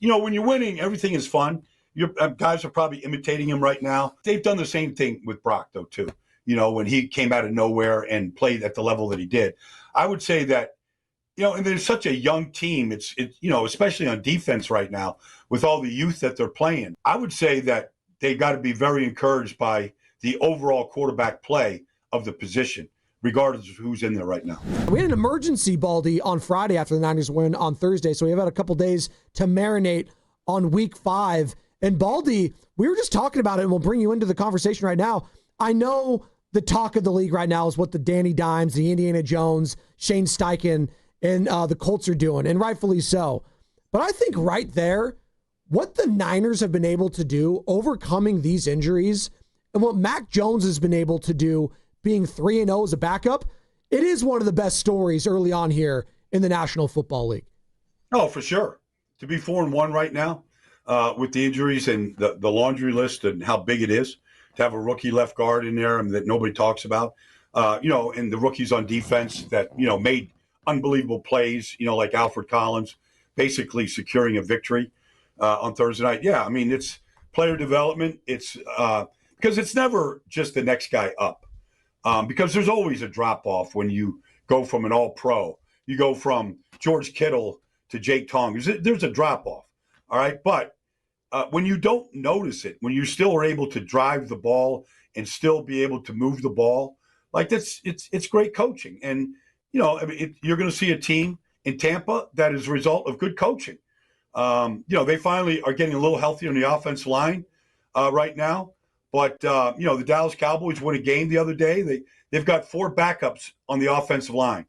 when you're winning, everything is fun. Your guys are probably imitating him right now. They've done the same thing with Brock, though, too. When he came out of nowhere and played at the level that he did. I would say that, and there's such a young team. It's especially on defense right now with all the youth that they're playing. I would say that they got to be very encouraged by the overall quarterback play of the position, regardless of who's in there right now. We had an emergency, Baldy, on Friday after the Niners win on Thursday, so we have had a couple days to marinate on Week 5. And Baldy, we were just talking about it, and we'll bring you into the conversation right now. I know the talk of the league right now is what the Danny Dimes, the Indiana Jones, Shane Steichen, and the Colts are doing, and rightfully so. But I think right there, what the Niners have been able to do, overcoming these injuries, and what Mac Jones has been able to do, being 3-0 as a backup, it is one of the best stories early on here in the National Football League. Oh, for sure. To be 4-1 right now with the injuries and the laundry list and how big it is, to have a rookie left guard in there that nobody talks about, and the rookies on defense that, made unbelievable plays, like Alfred Collins, basically securing a victory on Thursday night. Yeah, I mean, it's player development. It's because it's never just the next guy up, because there's always a drop-off when you go from an all-pro. You go from George Kittle to Jake Tonga. There's a drop-off, all right? But when you don't notice it, when you still are able to drive the ball and still be able to move the ball, like it's great coaching. And, you're going to see a team in Tampa that is a result of good coaching. They finally are getting a little healthier in the offensive line right now. But, the Dallas Cowboys won a game the other day. They've got 4 backups on the offensive line.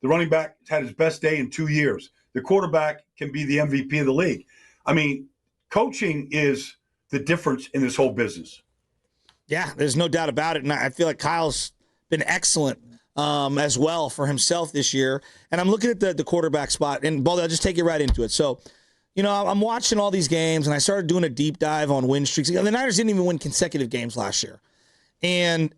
The running back had his best day in 2 years. The quarterback can be the MVP of the league. I mean, coaching is the difference in this whole business. Yeah, there's no doubt about it. And I feel like Kyle's been excellent as well for himself this year. And I'm looking at the quarterback spot. And, Baldy, I'll just take you right into it. So, I'm watching all these games, and I started doing a deep dive on win streaks. The Niners didn't even win consecutive games last year. And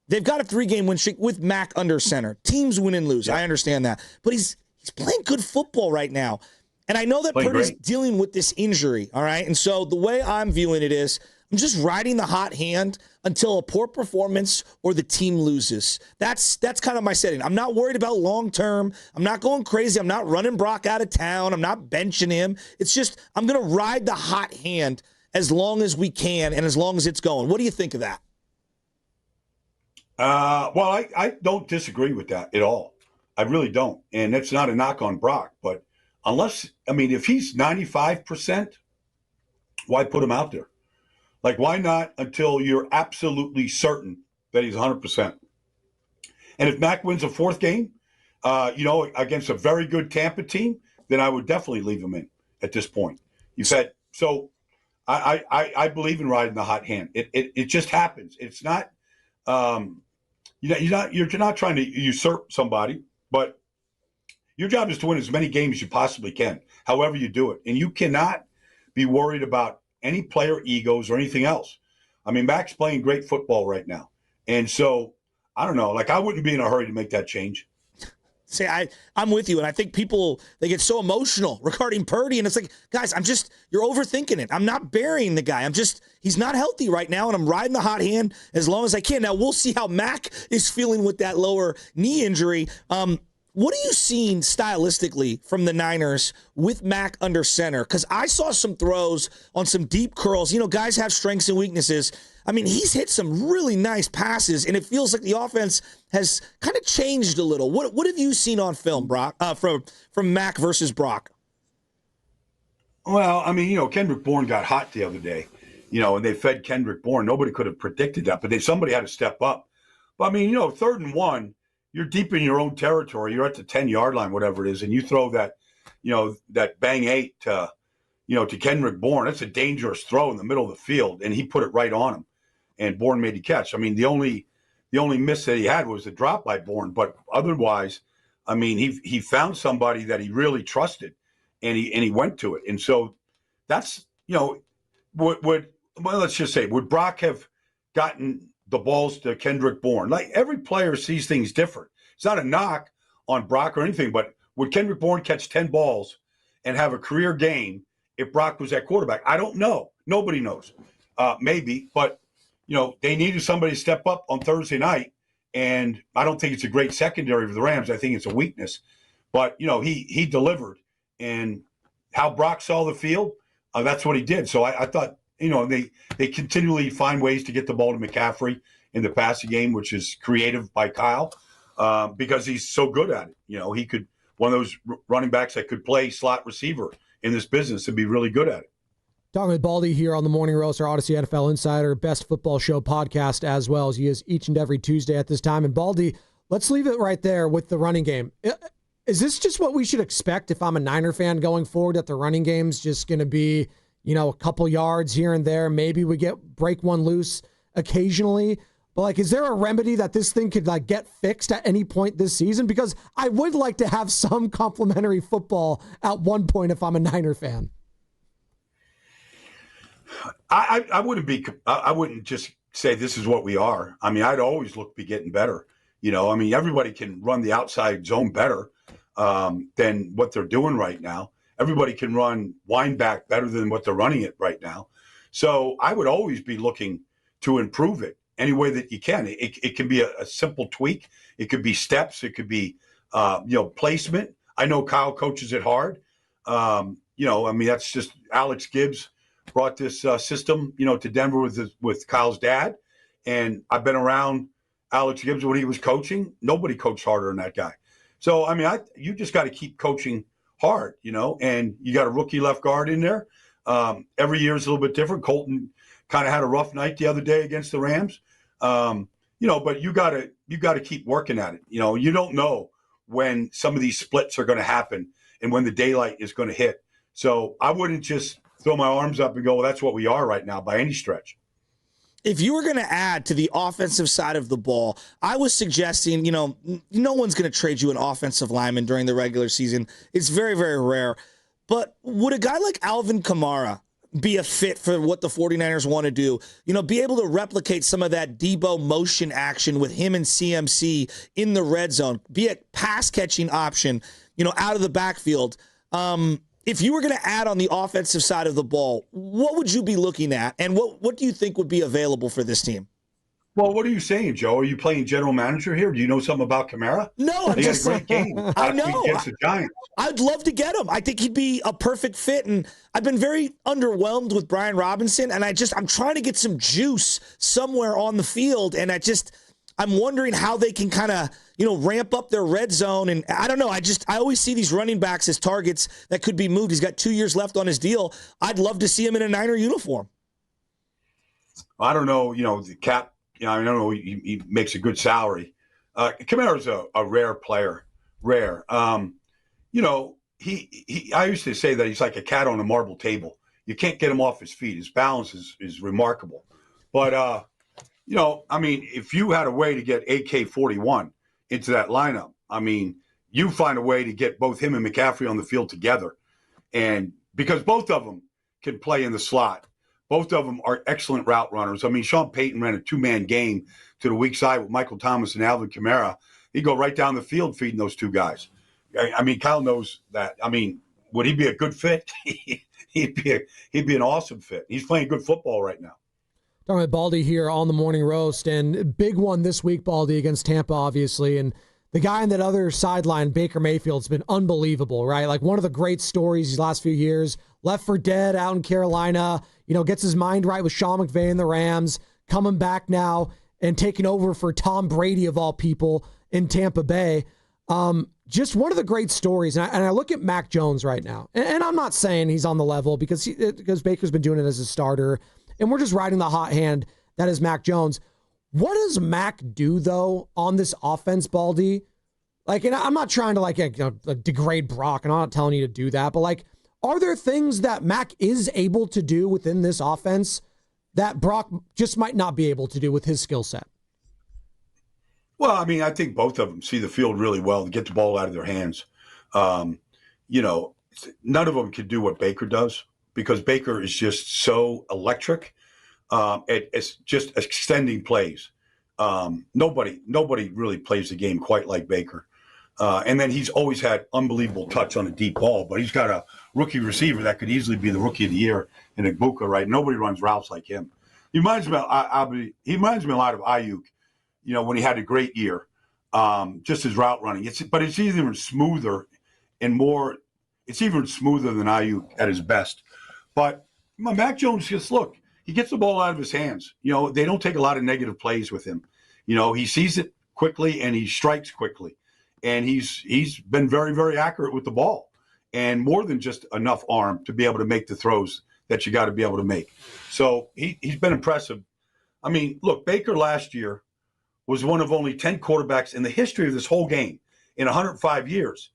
they've got a 3-game win streak with Mac under center. Teams win and lose. Yeah. I understand that. But he's playing good football right now. And I know that Purdy's dealing with this injury, all right? And so the way I'm viewing it is I'm just riding the hot hand until a poor performance or the team loses. That's kind of my setting. I'm not worried about long-term. I'm not going crazy. I'm not running Brock out of town. I'm not benching him. It's just I'm going to ride the hot hand as long as we can and as long as it's going. What do you think of that? Well, I don't disagree with that at all. I really don't. And that's not a knock on Brock. But if he's 95%, why put him out there? Like, why not until you're absolutely certain that he's 100%? And if Mac wins a 4th game, against a very good Tampa team, then I would definitely leave him in at this point. So I believe in riding the hot hand. It just happens. It's not, you're not trying to usurp somebody, but your job is to win as many games as you possibly can, however you do it. And you cannot be worried about any player egos or anything else. I mean, Mac's playing great football right now. And so, I don't know, I wouldn't be in a hurry to make that change. See, I'm with you, and I think people, they get so emotional regarding Purdy, and it's like, guys, you're overthinking it. I'm not burying the guy. He's not healthy right now, and I'm riding the hot hand as long as I can. Now, we'll see how Mac is feeling with that lower knee injury. What are you seeing stylistically from the Niners with Mac under center? Because I saw some throws on some deep curls. Guys have strengths and weaknesses. I mean, he's hit some really nice passes, and it feels like the offense has kind of changed a little. What have you seen on film, Brock, from Mac versus Brock? Well, Kendrick Bourne got hot the other day, and they fed Kendrick Bourne. Nobody could have predicted that, but somebody had to step up. But, 3rd and 1, you're deep in your own territory. You're at the 10-yard line, whatever it is, and you throw that, that bang 8 to Kendrick Bourne. That's a dangerous throw in the middle of the field, and he put it right on him, and Bourne made the catch. The only miss that he had was the drop by Bourne, but otherwise, he found somebody that he really trusted, and he went to it, and so that's let's just say, would Brock have gotten the balls to Kendrick Bourne? Like, every player sees things different. It's not a knock on Brock or anything, but would Kendrick Bourne catch 10 balls and have a career game if Brock was at quarterback. I don't know. Nobody knows. Maybe, but they needed somebody to step up on Thursday night, and I don't think it's a great secondary for the Rams. I think it's a weakness, but he delivered, and how Brock saw the field, that's what he did. So I thought they continually find ways to get the ball to McCaffrey in the passing game, which is creative by Kyle, because he's so good at it. He could one of those running backs that could play slot receiver in this business and be really good at it. Talking with Baldy here on the Morning Roast, our Odyssey NFL Insider, best football show podcast, as well as he is each and every Tuesday at this time. And Baldy, let's leave it right there with the running game. Is this just what we should expect if I'm a Niner fan going forward, that the running game's just going to be, a couple yards here and there? Maybe we break one loose occasionally. But, is there a remedy that this thing could, get fixed at any point this season? Because I would like to have some complimentary football at one point if I'm a Niner fan. I wouldn't just say this is what we are. I mean, I'd always look to be getting better. Everybody can run the outside zone better than what they're doing right now. Everybody can run wind back better than what they're running it right now. So I would always be looking to improve it any way that you can. It can be a simple tweak. It could be steps. It could be, placement. I know Kyle coaches it hard. That's just Alex Gibbs brought this system, to Denver with Kyle's dad. And I've been around Alex Gibbs when he was coaching. Nobody coached harder than that guy. So, you just got to keep coaching hard, and you got a rookie left guard in there. Every year is a little bit different. Colton kind of had a rough night the other day against the Rams. But you got to keep working at it. You don't know when some of these splits are going to happen and when the daylight is going to hit. So I wouldn't just throw my arms up and go, well, that's what we are right now by any stretch. If you were going to add to the offensive side of the ball, I was suggesting, no one's going to trade you an offensive lineman during the regular season. It's very, very rare. But would a guy like Alvin Kamara be a fit for what the 49ers want to do? Be able to replicate some of that Debo motion action with him and CMC in the red zone, be a pass-catching option, out of the backfield. If you were going to add on the offensive side of the ball, what would you be looking at, and what do you think would be available for this team? Well, what are you saying, Joe? Are you playing general manager here? Do you know something about Kamara? No, he had a great game. I know. Against the Giants. I'd love to get him. I think he'd be a perfect fit, and I've been very underwhelmed with Brian Robinson, and I'm trying to get some juice somewhere on the field, and I'm wondering how they can kind of, ramp up their red zone. And I don't know. I always see these running backs as targets that could be moved. He's got 2 years left on his deal. I'd love to see him in a Niner uniform. I don't know. The cap, I don't know. He makes a good salary. Kamara's a rare player. Rare. I used to say that he's like a cat on a marble table. You can't get him off his feet. His balance is remarkable. But, if you had a way to get AK-41 into that lineup, you find a way to get both him and McCaffrey on the field together. And because both of them can play in the slot, both of them are excellent route runners. Sean Payton ran a two-man game to the weak side with Michael Thomas and Alvin Kamara. He'd go right down the field feeding those two guys. Kyle knows that. Would he be a good fit? He'd be an awesome fit. He's playing good football right now. Talking about Baldy here on the Morning Roast, and big one this week, Baldy, against Tampa, obviously. And the guy on that other sideline, Baker Mayfield, has been unbelievable, right? Like one of the great stories these last few years. Left for dead out in Carolina, gets his mind right with Sean McVay and the Rams, coming back now and taking over for Tom Brady, of all people, in Tampa Bay. Just one of the great stories. And I look at Mac Jones right now, and I'm not saying he's on the level because Baker's been doing it as a starter, and we're just riding the hot hand that is Mac Jones. What does Mac do, though, on this offense, Baldy? And I'm not trying to degrade Brock, and I'm not telling you to do that, but are there things that Mac is able to do within this offense that Brock just might not be able to do with his skill set? Well, I think both of them see the field really well and get the ball out of their hands. None of them can do what Baker does because Baker is just so electric. It's just extending plays. Nobody really plays the game quite like Baker. And then he's always had unbelievable touch on a deep ball, but he's got a rookie receiver that could easily be the rookie of the year in Igbuka, right? Nobody runs routes like him. He reminds me a lot of Ayuk, when he had a great year, just his route running. It's even smoother and more. It's even smoother than Ayuk at his best. But Mac Jones, he gets the ball out of his hands. They don't take a lot of negative plays with him. He sees it quickly and he strikes quickly. And he's been very, very accurate with the ball, and more than just enough arm to be able to make the throws that you got to be able to make. So he's been impressive. I mean, look, Baker last year was one of only 10 quarterbacks in the history of this whole game in 105 years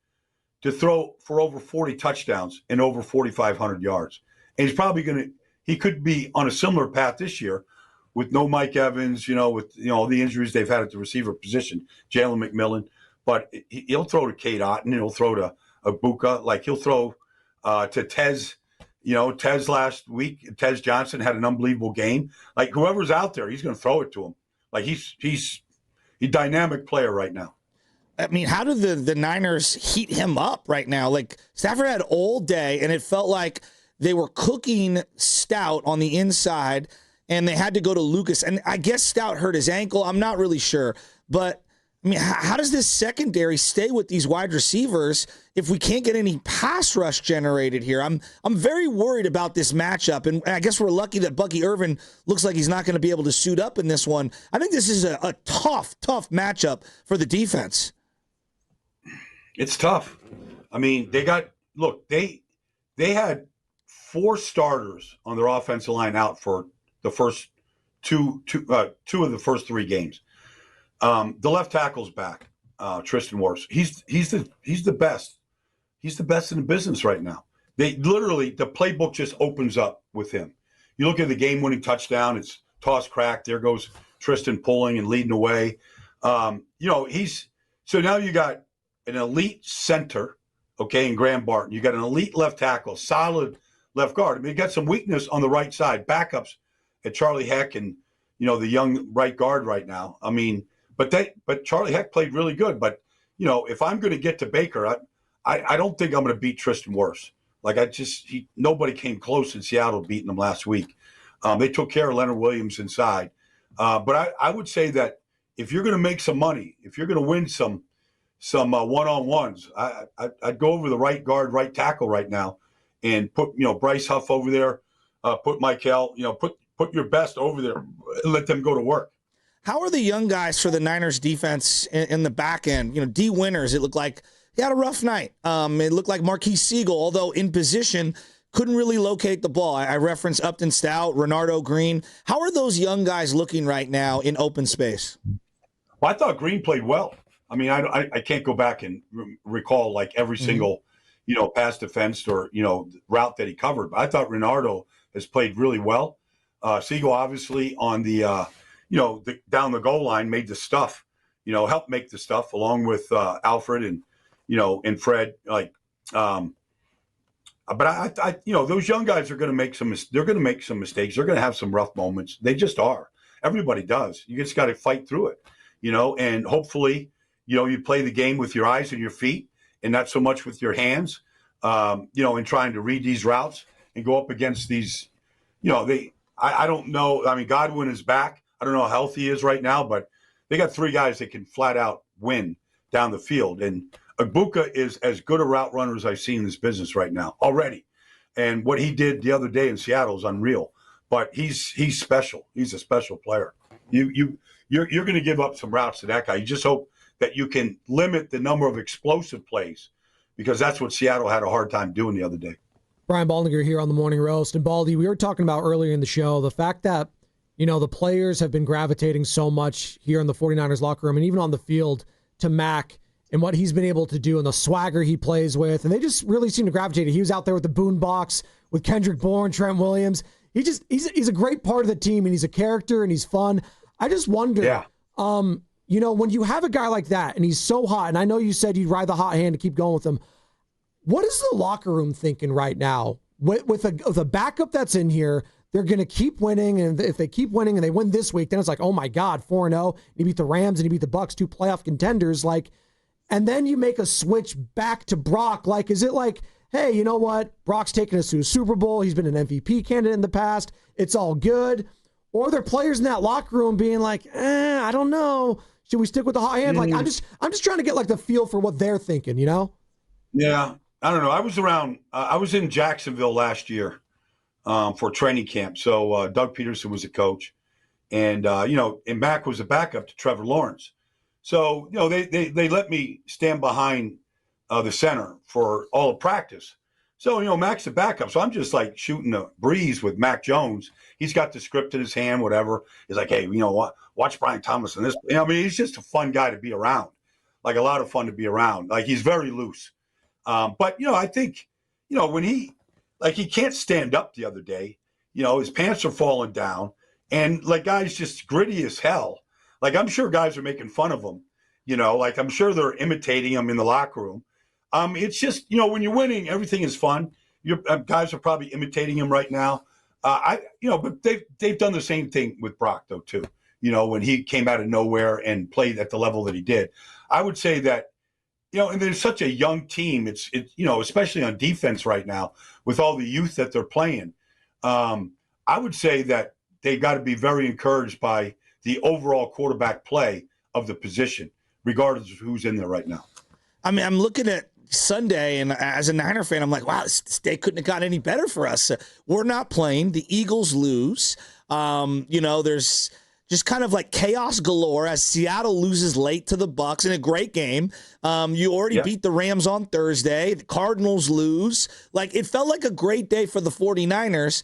to throw for over 40 touchdowns and over 4,500 yards. And he's probably he could be on a similar path this year with no Mike Evans, with all the injuries they've had at the receiver position, Jalen McMillan. But he'll throw to Cade Otton, he'll throw to Igbuka, like he'll throw to Tez. Tez last week, Tez Johnson had an unbelievable game. Like whoever's out there, he's going to throw it to him. Like he's a dynamic player right now. I mean, how do the Niners heat him up right now? Like Stafford had all day, and it felt like they were cooking Stout on the inside, and they had to go to Lucas. And I guess Stout hurt his ankle. I'm not really sure, but. I mean, how does this secondary stay with these wide receivers if we can't get any pass rush generated here? I'm very worried about this matchup, and I guess we're lucky that Bucky Irvin looks like he's not going to be able to suit up in this one. I think this is a tough matchup for the defense. It's tough. I mean, they had 4 starters on their offensive line out for the first two of the first 3 games. The left tackle's back, Tristan Wirfs. He's the best. He's the best in the business right now. The playbook just opens up with him. You look at the game-winning touchdown. It's toss crack. There goes Tristan pulling and leading away. So now you got an elite center, in Graham Barton. You got an elite left tackle, solid left guard. I mean, you got some weakness on the right side, backups at Charlie Heck and the young right guard right now. I mean. But Charlie Heck played really good. But, if I'm going to get to Baker, I don't think I'm going to beat Tristan Wirfs. Like, nobody came close in Seattle beating them last week. They took care of Leonard Williams inside. But I would say that if you're going to make some money, if you're going to win some one-on-ones, I'd go over the right guard, right tackle right now and put, Bryce Huff over there, put Michael, put your best over there and let them go to work. How are the young guys for the Niners defense in the back end? D. Winters, it looked like he had a rough night. It looked like Marquise Siegel, although in position, couldn't really locate the ball. I referenced Upton Stout, Renardo Green. How are those young guys looking right now in open space? Well, I thought Green played well. I mean, I can't go back and recall like every single, pass defense or, route that he covered. But I thought Renardo has played really well. Siegel, obviously, on the down the goal line made the stuff, helped make the stuff along with Alfred and, and Fred. But those young guys are going to make they're going to make some mistakes. They're going to have some rough moments. They just are. Everybody does. You just got to fight through it, and hopefully, you play the game with your eyes and your feet and not so much with your hands, in trying to read these routes and go up against these, I don't know. I mean, Godwin is back. I don't know how healthy he is right now, but they got 3 guys that can flat out win down the field. And Igbuka is as good a route runner as I've seen in this business right now already. And what he did the other day in Seattle is unreal. But he's special. He's a special player. You're going to give up some routes to that guy. You just hope that you can limit the number of explosive plays because that's what Seattle had a hard time doing the other day. Brian Baldinger here on the Morning Roast. And Baldy, we were talking about earlier in the show the fact that the players have been gravitating so much here in the 49ers locker room and even on the field to Mac and what he's been able to do and the swagger he plays with. And they just really seem to gravitate. He was out there with the boombox with Kendrick Bourne, Trent Williams. He's a great part of the team and he's a character and he's fun. I just wonder, when you have a guy like that and he's so hot, and I know you said you'd ride the hot hand to keep going with him. What is the locker room thinking right now with a backup that's in here? They're going to keep winning, and if they keep winning and they win this week, then it's like, oh my God, 4-0. He beat the Rams and he beat the Bucs, 2 playoff contenders. Like, and then you make a switch back to Brock. Like, is it like, hey, you know what? Brock's taken us to a Super Bowl. He's been an MVP candidate in the past. It's all good. Or are there players in that locker room being like, I don't know. Should we stick with the hot hand? Like, I'm just trying to get like the feel for what they're thinking, you know? Yeah. I don't know. I was in Jacksonville last year for training camp. So Doug Peterson was the coach. And, and Mac was a backup to Trevor Lawrence. So, they let me stand behind the center for all of practice. So, Mac's a backup. So I'm just like shooting a breeze with Mac Jones. He's got the script in his hand, whatever. He's like, hey, watch Brian Thomas and this. He's just a fun guy to be around, like a lot of fun to be around. Like he's very loose. But, I think, when he can't stand up the other day, his pants are falling down and like guys just gritty as hell. Like I'm sure guys are making fun of him, like I'm sure they're imitating him in the locker room. It's just, when you're winning, everything is fun. Your guys are probably imitating him right now. But they've done the same thing with Brock though, too. When he came out of nowhere and played at the level that he did, I would say that, and there's such a young team. It's especially on defense right now with all the youth that they're playing. I would say that they got to be very encouraged by the overall quarterback play of the position, regardless of who's in there right now. I mean, I'm looking at Sunday, and as a Niner fan, I'm like, wow, this day couldn't have got any better for us. We're not playing. The Eagles lose. There's just kind of like chaos galore as Seattle loses late to the Bucs in a great game. You already beat the Rams on Thursday. The Cardinals lose. Like, it felt like a great day for the 49ers.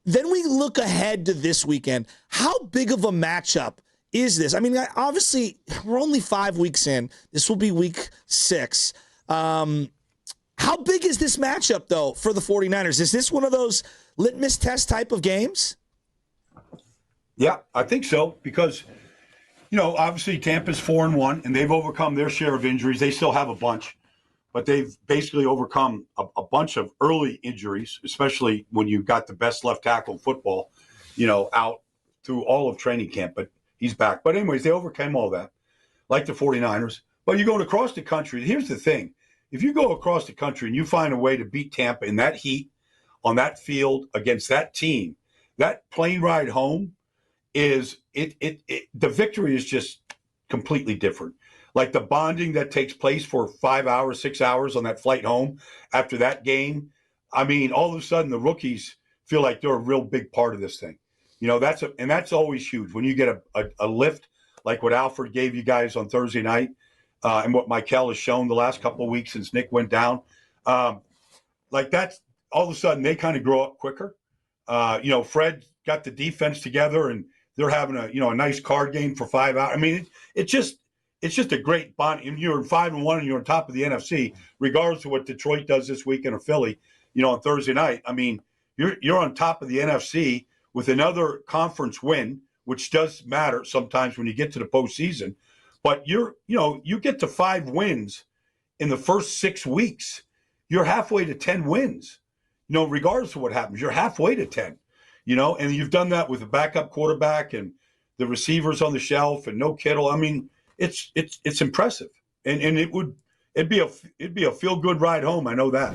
Then we look ahead to this weekend. How big of a matchup is this? I mean, obviously, we're only 5 weeks in. This will be week 6. How big is this matchup, though, for the 49ers? Is this one of those litmus test type of games? Yeah, I think so because, obviously Tampa's 4-1, and they've overcome their share of injuries. They still have a bunch, but they've basically overcome a bunch of early injuries, especially when you got the best left tackle in football, out through all of training camp. But he's back. But anyways, they overcame all that, like the 49ers. But you're going across the country. Here's the thing. If you go across the country and you find a way to beat Tampa in that heat, on that field, against that team, that plane ride home is the victory is just completely different. Like the bonding that takes place for 5 hours, 6 hours on that flight home after that game. I mean, all of a sudden the rookies feel like they're a real big part of this thing. That's always huge when you get a lift like what Alfred gave you guys on Thursday night, and what Michael has shown the last couple of weeks since Nick went down. Like that's all of a sudden they kind of grow up quicker. Fred got the defense together and they're having a nice card game for 5 hours. I mean, it's just a great bond. And you're 5-1 and you're on top of the NFC, regardless of what Detroit does this weekend or Philly, on Thursday night. I mean, you're on top of the NFC with another conference win, which does matter sometimes when you get to the postseason. But you get to 5 wins in the first 6 weeks. You're halfway to 10 wins. Regardless of what happens, you're halfway to 10. And you've done that with a backup quarterback and the receivers on the shelf and no Kittle. I mean, it's impressive, and it'd be a feel good ride home. I know that.